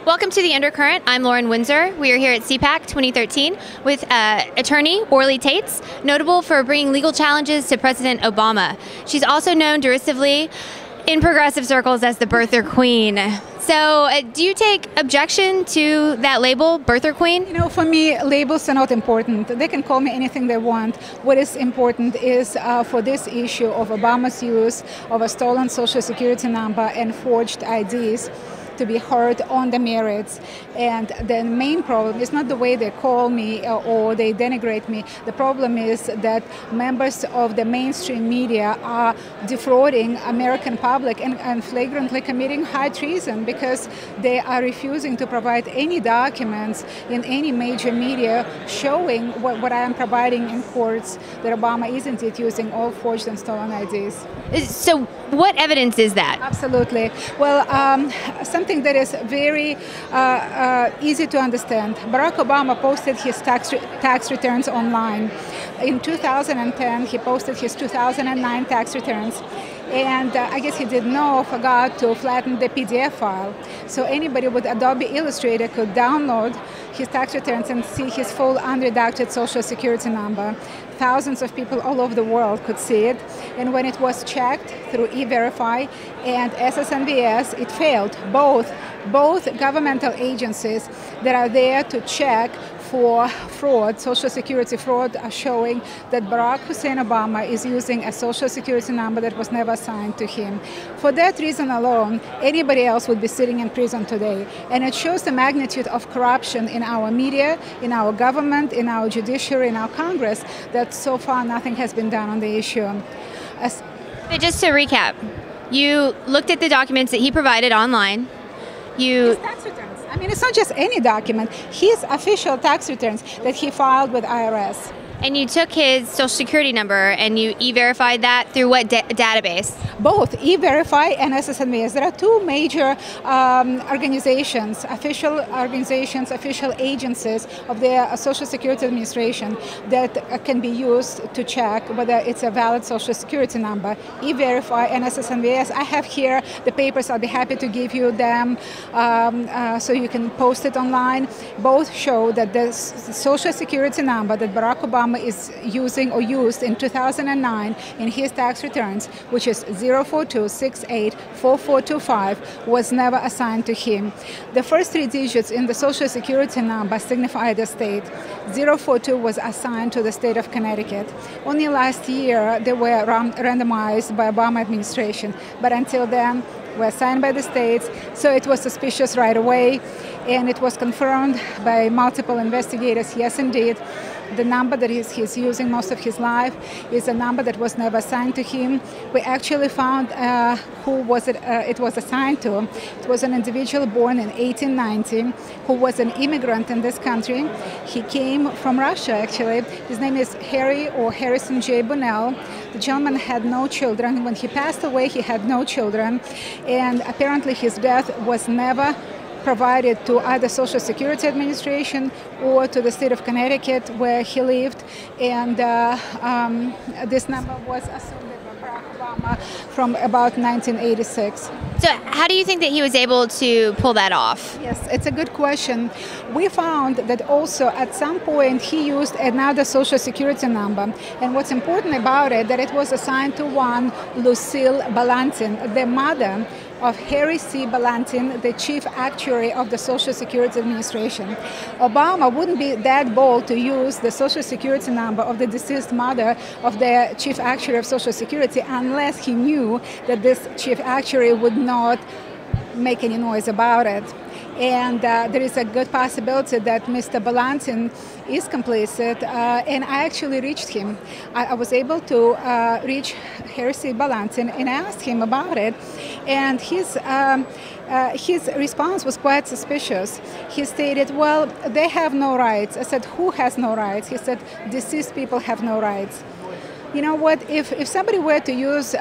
Welcome to the Undercurrent. I'm Lauren Windsor. We are here at CPAC 2013 with attorney Orly Taitz, notable for bringing legal challenges to President Obama. She's also known derisively in progressive circles as the birther queen. So do you take objection to that label, birther queen? You know, for me, labels are not important. They can call me anything they want. What is important is for this issue of Obama's use of a stolen Social Security number and forged IDs to be heard on the merits. And the main problem is not the way they call me or they denigrate me. The problem is that members of the mainstream media are defrauding American public and flagrantly committing high treason because they are refusing to provide any documents in any major media showing what I am providing in courts, that Obama isn't it using all forged and stolen IDs. So what evidence is that? Absolutely. Well, something that is very easy to understand. Barack Obama posted his tax returns online. In 2010, he posted his 2009 tax returns. And I guess he didn't know or forgot to flatten the PDF file. So anybody with Adobe Illustrator could download his tax returns and see his full unredacted Social Security number. Thousands of people all over the world could see it. And when it was checked through E-Verify and SSNVS, it failed. Both governmental agencies that are there to check for fraud, Social Security fraud, are showing that Barack Hussein Obama is using a Social Security number that was never assigned to him. For that reason alone, anybody else would be sitting in prison today. And it shows the magnitude of corruption in our media, in our government, in our judiciary, in our Congress, that so far nothing has been done on the issue. Just to recap, you looked at the documents that he provided online. His tax returns. I mean, it's not just any document. His official tax returns that he filed with IRS. And you took his Social Security number and you E-verified that through what database? Both E-Verify and SSNVS. There are two major organizations, official agencies of the Social Security Administration that can be used to check whether it's a valid Social Security number. E-Verify and SSNVS. I have here the papers. I'll be happy to give you them so you can post it online. Both show that the Social Security number that Barack Obama is using or used in 2009 in his tax returns, which is 042684425, was never assigned to him. The first three digits in the Social Security number signify the state. 042 was assigned to the state of Connecticut. Only last year they were randomized by Obama administration, but until then were assigned by the states, so it was suspicious right away, and it was confirmed by multiple investigators. Yes, indeed, the number that he's using most of his life is a number that was never assigned to him. We actually found who was it was assigned to. It was an individual born in 1890 who was an immigrant in this country. He came from Russia, actually. His name is Harrison J. Bunnell. The gentleman had no children. When he passed away, he had no children, and apparently his death was never provided to either Social Security Administration or to the state of Connecticut where he lived, and this number was assumed by Barack Obama from about 1986. So how do you think that he was able to pull that off? Yes, it's a good question. We found that also at some point he used another Social Security number, and what's important about it, that it was assigned to one Lucille Balantin, the mother of Harry C. Balantin, the chief actuary of the Social Security Administration. Obama wouldn't be that bold to use the Social Security number of the deceased mother of the chief actuary of Social Security unless he knew that this chief actuary would not make any noise about it. And there is a good possibility that Mr. Balantin is complicit, and I actually reached him. I was able to reach Harry C. Balantin and asked him about it, and his response was quite suspicious. He stated, well, they have no rights. I said, who has no rights? He said, deceased people have no rights. You know what, if somebody were to use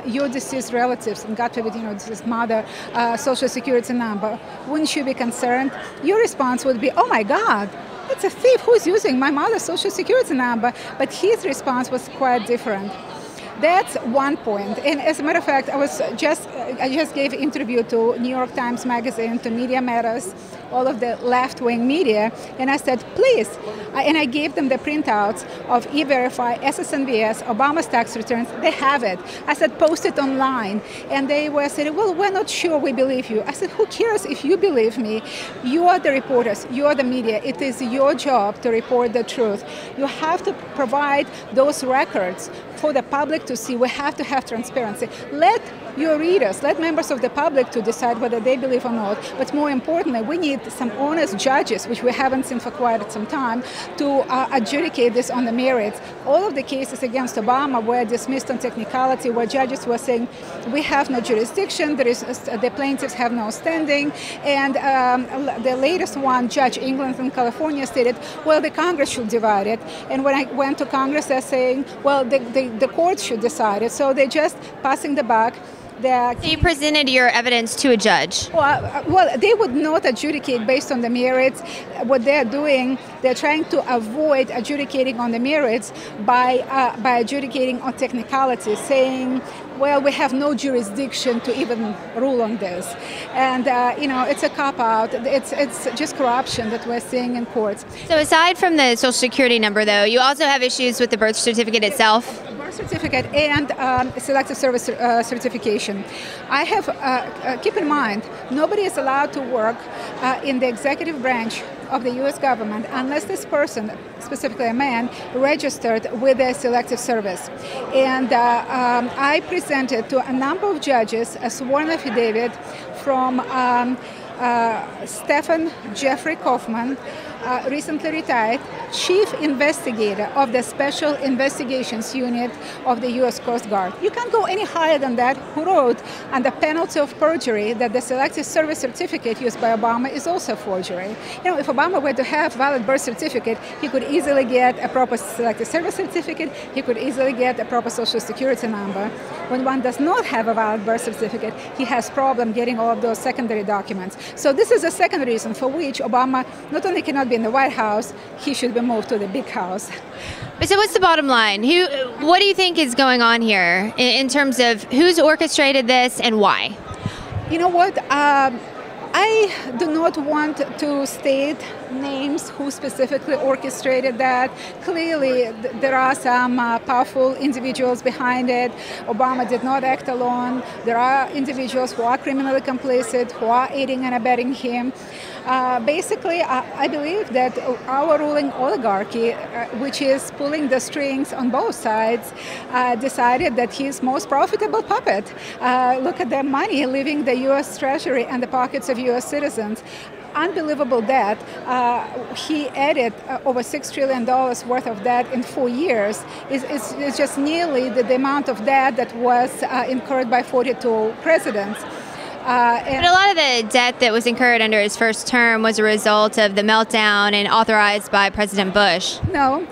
your deceased relatives, and God forbid, deceased mother, Social Security number, wouldn't you be concerned? Your response would be, oh my God, it's a thief who's using my mother's Social Security number. But his response was quite different. That's one point. And as a matter of fact, I just gave an interview to New York Times Magazine, to Media Matters, all of the left-wing media, and I said, please, and I gave them the printouts of E-Verify, SSNBS, Obama's tax returns. They have it. I said, post it online. And they were saying, well, we're not sure we believe you. I said, who cares if you believe me? You are the reporters. You are the media. It is your job to report the truth. You have to provide those records for the public to see. We have to have transparency. Let your readers, let members of the public to decide whether they believe or not. But more importantly, we need some honest judges, which we haven't seen for quite some time, to adjudicate this on the merits. All of the cases against Obama were dismissed on technicality, where judges were saying, we have no jurisdiction, the plaintiffs have no standing, and the latest one, Judge England in California, stated, well, the Congress should divide it. And when I went to Congress, they're saying, well, the courts should decide it. So they're just passing the buck. So you presented your evidence to a judge? Well, they would not adjudicate based on the merits. What they're doing, they're trying to avoid adjudicating on the merits by adjudicating on technicalities, saying, well, we have no jurisdiction to even rule on this. And, it's a cop-out. It's just corruption that we're seeing in courts. So aside from the Social Security number, though, you also have issues with the birth certificate itself? Birth certificate and selective service certification. I have, keep in mind, nobody is allowed to work in the executive branch of the U.S. government unless this person, specifically a man, registered with the selective service. And I presented to a number of judges a sworn affidavit from Stephen Jeffrey Kaufman, recently retired, chief investigator of the Special Investigations Unit of the U.S. Coast Guard. You can't go any higher than that, who wrote under penalty of perjury that the selective service certificate used by Obama is also forgery. If Obama were to have valid birth certificate, he could easily get a proper selective service certificate, he could easily get a proper Social Security number. When one does not have a valid birth certificate, he has problem getting all of those secondary documents. So this is a second reason for which Obama not only cannot be in the White House, he should be moved to the big house. So what's the bottom line? What do you think is going on here in terms of who's orchestrated this and why? You know what? I do not want to state names who specifically orchestrated that. Clearly, there are some powerful individuals behind it. Obama did not act alone. There are individuals who are criminally complicit, who are aiding and abetting him. Basically, I believe that our ruling oligarchy, which is pulling the strings on both sides, decided that his most profitable puppet, look at the money leaving the U.S. Treasury and the pockets of U.S. citizens. Unbelievable debt. He added over $6 trillion worth of debt in 4 years. It's just nearly the amount of debt that was incurred by 42 presidents. But a lot of the debt that was incurred under his first term was a result of the meltdown and authorized by President Bush. No.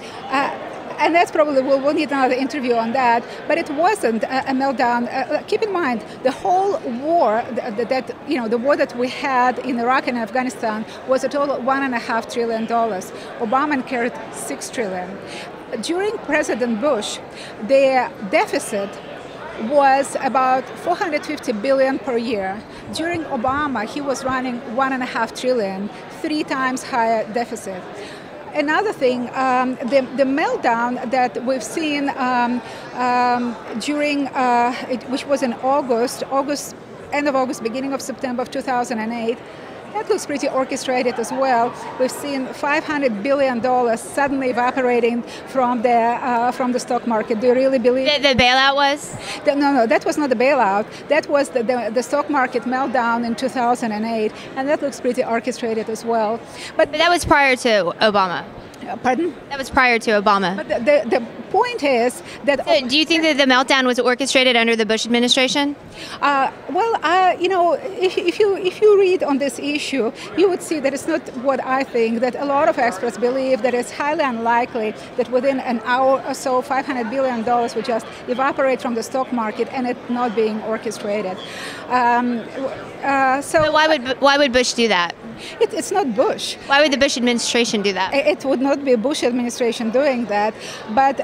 And that's probably, we'll need another interview on that, but it wasn't a meltdown. Keep in mind, the whole war, the war that we had in Iraq and Afghanistan was a total of $1.5 trillion. Obama incurred $6 trillion. During President Bush, the deficit was about $450 billion per year. During Obama, he was running $1.5 trillion, 3 times higher deficit. Another thing, the meltdown that we've seen during, which was in end of August, beginning of September of 2008, that looks pretty orchestrated as well. We've seen $500 billion suddenly evaporating from the stock market. Do you really believe the bailout was? No, that was not the bailout. That was the stock market meltdown in 2008, and that looks pretty orchestrated as well. But that was prior to Obama. Pardon? That was prior to Obama. But the point is that... So do you think that the meltdown was orchestrated under the Bush administration? If you read on this issue, you would see that it's not what I think, that a lot of experts believe that it's highly unlikely that within an hour or so, $500 billion would just evaporate from the stock market and it not being orchestrated. So why would Bush do that? It's not Bush. Why would the Bush administration do that? It would not be a Bush administration doing that. But,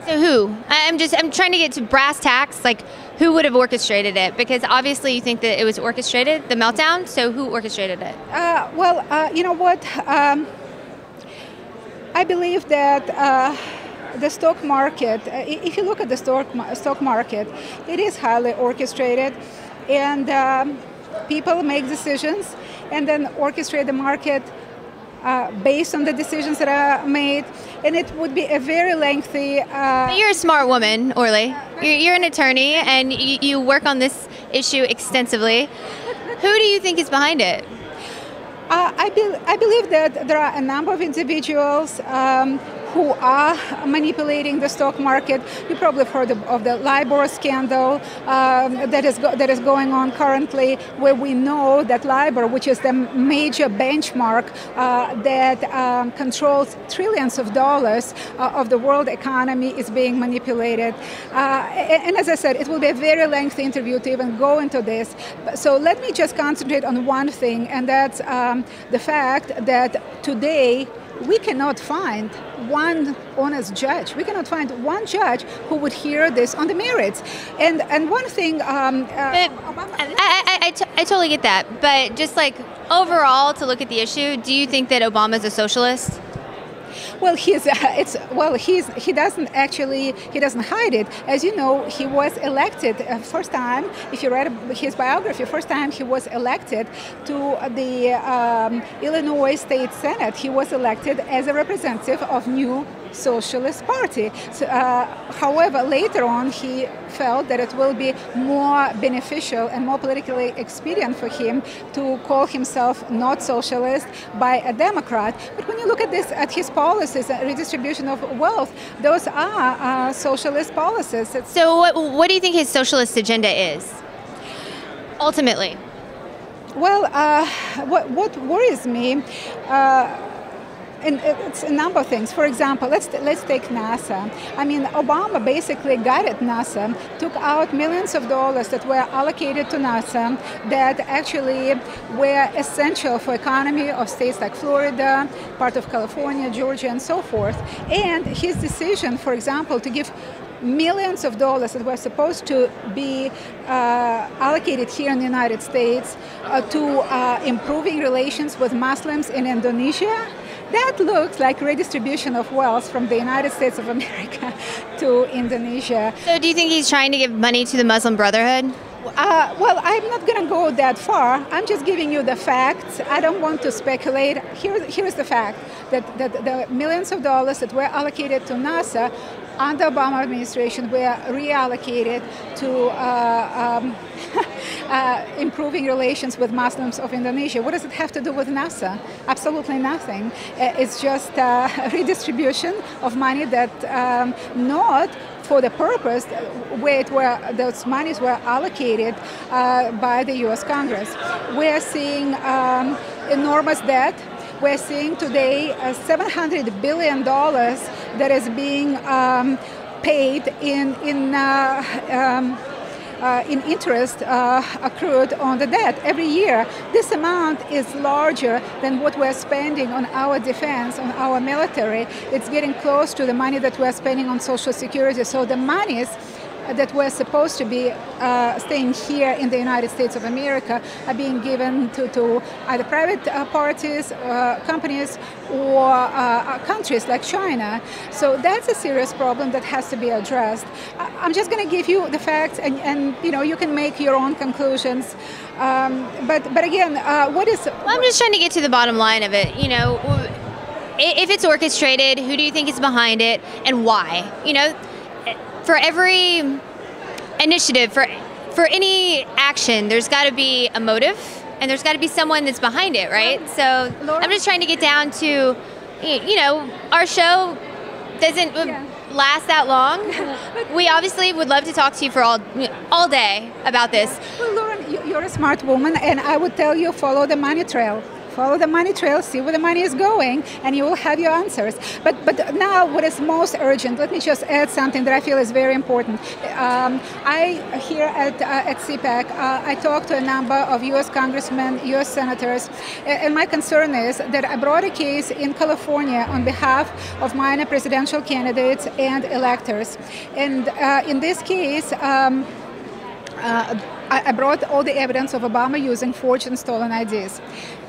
So who? I'm trying to get to brass tacks, like who would have orchestrated it? Because obviously you think that it was orchestrated, the meltdown, so who orchestrated it? You know what? I believe that the stock market, if you look at the stock market, it is highly orchestrated, and people make decisions and then orchestrate the market based on the decisions that are made, and it would be a very lengthy... But you're a smart woman, Orly. You're an attorney, and you work on this issue extensively. Who do you think is behind it? I believe that there are a number of individuals who are manipulating the stock market. You probably have heard of the LIBOR scandal that is going on currently, where we know that LIBOR, which is the major benchmark that controls trillions of dollars of the world economy, is being manipulated. And as I said, it will be a very lengthy interview to even go into this. So let me just concentrate on one thing, and that's the fact that today we cannot find one honest judge. We cannot find one judge who would hear this on the merits. And one thing... I totally get that. But just like overall, to look at the issue, do you think that Obama's a socialist? Well, he doesn't hide it. As you know, he was elected first time. If you read his biography, first time he was elected to the Illinois State Senate. He was elected as a representative of New Socialist Party. So, however, later on, he felt that it will be more beneficial and more politically expedient for him to call himself not socialist by a Democrat. But when you look at this, at his policies, redistribution of wealth, those are socialist policies. So what do you think his socialist agenda is, ultimately? Well, what worries me, and it's a number of things. For example, let's take NASA. I mean, Obama basically gutted NASA, took out millions of dollars that were allocated to NASA that actually were essential for economy of states like Florida, part of California, Georgia, and so forth. And his decision, for example, to give millions of dollars that were supposed to be allocated here in the United States to improving relations with Muslims in Indonesia, that looks like redistribution of wealth from the United States of America to Indonesia. So do you think he's trying to give money to the Muslim Brotherhood? Well, I'm not going to go that far. I'm just giving you the facts. I don't want to speculate. Here's the fact that the millions of dollars that were allocated to NASA under Obama administration were reallocated to improving relations with Muslims of Indonesia. What does it have to do with NASA? Absolutely nothing. It's just redistribution of money that not for the purpose where those monies were allocated by the U.S. Congress. We're seeing enormous debt. We're seeing today $700 billion that is being paid in interest accrued on the debt every year. This amount is larger than what we're spending on our defense, on our military. It's getting close to the money that we're spending on Social Security. So the monies that were supposed to be staying here in the United States of America are being given to either private parties, companies, or countries like China. So that's a serious problem that has to be addressed. I'm just going to give you the facts, and you can make your own conclusions. But again, what is? Well, I'm just trying to get to the bottom line of it. If it's orchestrated, who do you think is behind it, and why? For every initiative, for any action, there's got to be a motive, and there's got to be someone that's behind it, right? So I'm just trying to get down to, our show doesn't last that long. We obviously would love to talk to you for all day about this. Well, Lauren, you're a smart woman, and I would tell you follow the money trail. follow the money trail, see where the money is going, and you will have your answers. But now what is most urgent, let me just add something that I feel is very important. Here at CPAC, I talked to a number of U.S. congressmen, U.S. senators, and my concern is that I brought a case in California on behalf of minor presidential candidates and electors. And in this case, I brought all the evidence of Obama using forged and stolen IDs.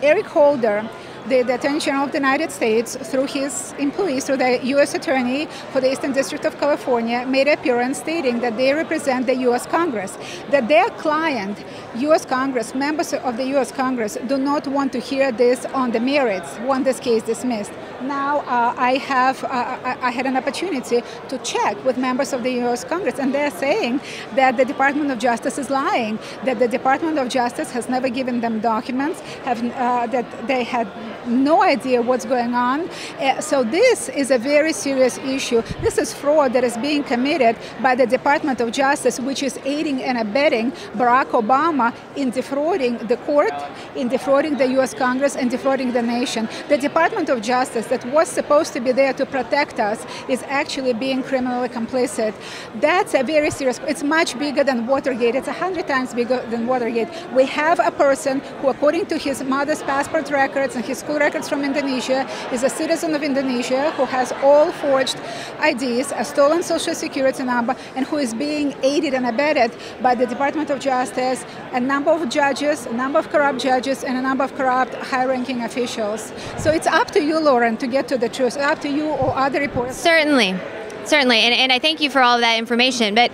Eric Holder, the Attorney General of the United States, through his employees, through the U.S. Attorney for the Eastern District of California, made an appearance stating that they represent the U.S. Congress, that their client, U.S. Congress, members of the U.S. Congress, do not want to hear this on the merits, want this case dismissed. Now I had an opportunity to check with members of the U.S. Congress, and they're saying that the Department of Justice is lying, that the Department of Justice has never given them documents, that they had no idea what's going on. So this is a very serious issue. This is fraud that is being committed by the Department of Justice, which is aiding and abetting Barack Obama in defrauding the court, in defrauding the U.S. Congress, and defrauding the nation. The Department of Justice that was supposed to be there to protect us is actually being criminally complicit. That's a very serious, it's much bigger than Watergate. It's 100 times bigger than Watergate. We have a person who, according to his mother's passport records and his school records from Indonesia, is a citizen of Indonesia who has all forged IDs, a stolen social security number, and who is being aided and abetted by the Department of Justice, a number of judges, a number of corrupt judges, and a number of corrupt high-ranking officials. So it's up to you, Lauren, to get to the truth. It's up to you or other reporters. Certainly. And I thank you for all of that information. But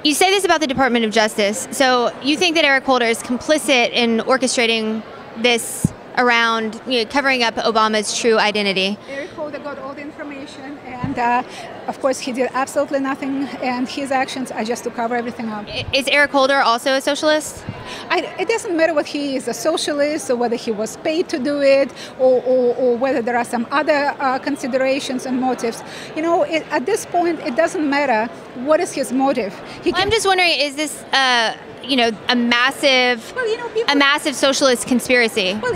you say this about the Department of Justice. So you think that Eric Holder is complicit in orchestrating this around covering up Obama's true identity? Eric Holder got all the information, and of course he did absolutely nothing, and his actions are just to cover everything up. Is Eric Holder also a socialist? It doesn't matter whether he is a socialist or whether he was paid to do it, or whether there are some other considerations and motives. At this point, it doesn't matter what is his motive. I'm just wondering, is this a massive, a massive socialist conspiracy? Well,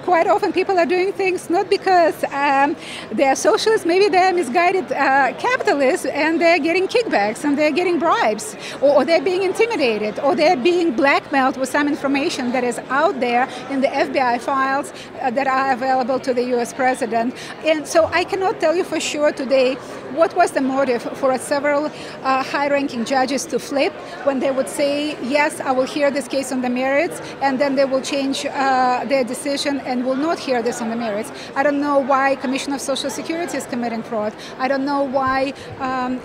quite often people are doing things not because they are socialists. Maybe they are misguided capitalists, and they're getting kickbacks, and they're getting bribes, or they're being intimidated, or they're being blackmailed with some information that is out there in the FBI files that are available to the U.S. president. And so I cannot tell you for sure today what was the motive for several high-ranking judges to flip when they would say, yes, I will hear this case on the merits, and then they will change their decision and will not hear this on the merits. I don't know why Commission of Social Security is committing fraud. I don't know why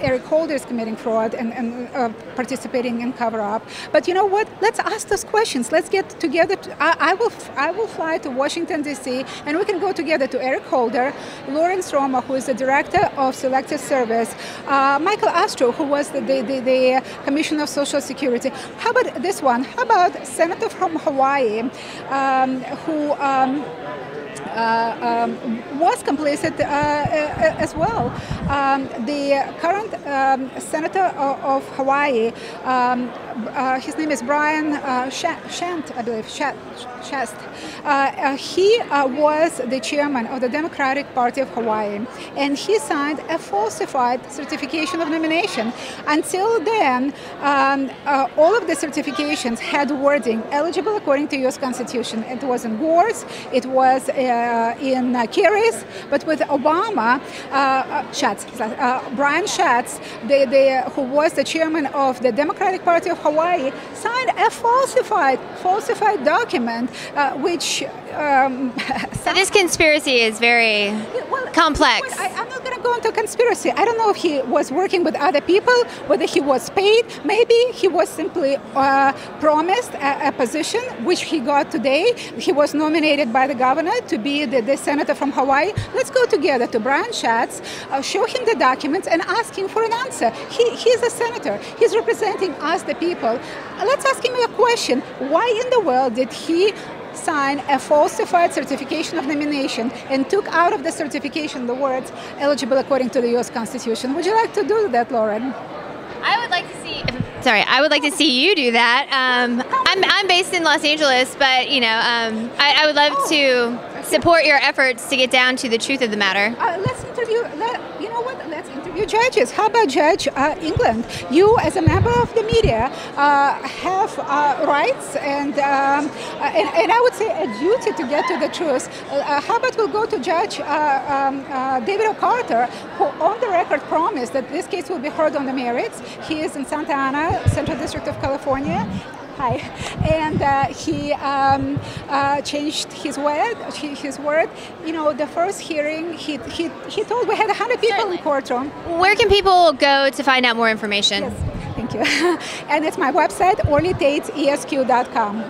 Eric Holder is committing fraud and participating in cover-up. But you know what? Let's ask those questions. Let's get together. I will fly to Washington, D.C., and we can go together to Eric Holder, Lawrence Roma, who is the Director of Selective Service, Michael Astro, who was the Commissioner of Social Security. How about this one? How about Senator from Hawaii, who was complicit as well. The current Senator of Hawaii, his name is Brian Shant, I believe, Shast. He was the chairman of the Democratic Party of Hawaii, and he signed a falsified certification of nomination. Until then, all of the certifications had wording eligible according to U.S. Constitution. It was in Gore's, it was in Kerry's, but with Obama, Brian Schatz, who was the chairman of the Democratic Party of Hawaii, signed a falsified document, which... so this conspiracy is very complex. I'm not going to go into conspiracy. I don't know if he was working with other people, whether he was paid. Maybe he was simply promised a position, which he got today. He was nominated by the governor to be the senator from Hawaii. Let's go together to Brian Schatz, show him the documents, and ask him for an answer. He's a senator. He's representing us, the people. Let's ask him a question. Why in the world did he sign a falsified certification of nomination and took out of the certification the words eligible according to the U.S. Constitution? Would you like to do that, Lauren? I would like to Sorry, I would like to see you do that. I'm based in Los Angeles, but you know, I would love to support your efforts to get down to the truth of the matter. Let's interview. You know what? Let's interview judges. How about Judge England? You, as a member of the media, have rights and I would say a duty to get to the truth. How about we'll go to Judge David O'Carter, who on the record promised that this case will be heard on the merits. He is in Santa Ana, Central District of California. Hi, and he changed his word. You know, the first hearing, he told we had 100 people in courtroom. Where can people go to find out more information? Yes, thank you. And it's my website, orlytaitz.esq.com.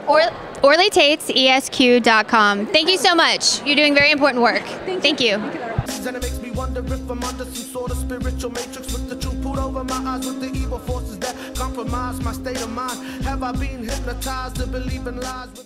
Orly Taitz, esq.com. Thank you so much. You're doing very important work. Thank you. And it makes me wonder if I'm under some sort of spiritual matrix with the truth put over my eyes with the evil forces that compromise my state of mind. Have I been hypnotized to believe in lies?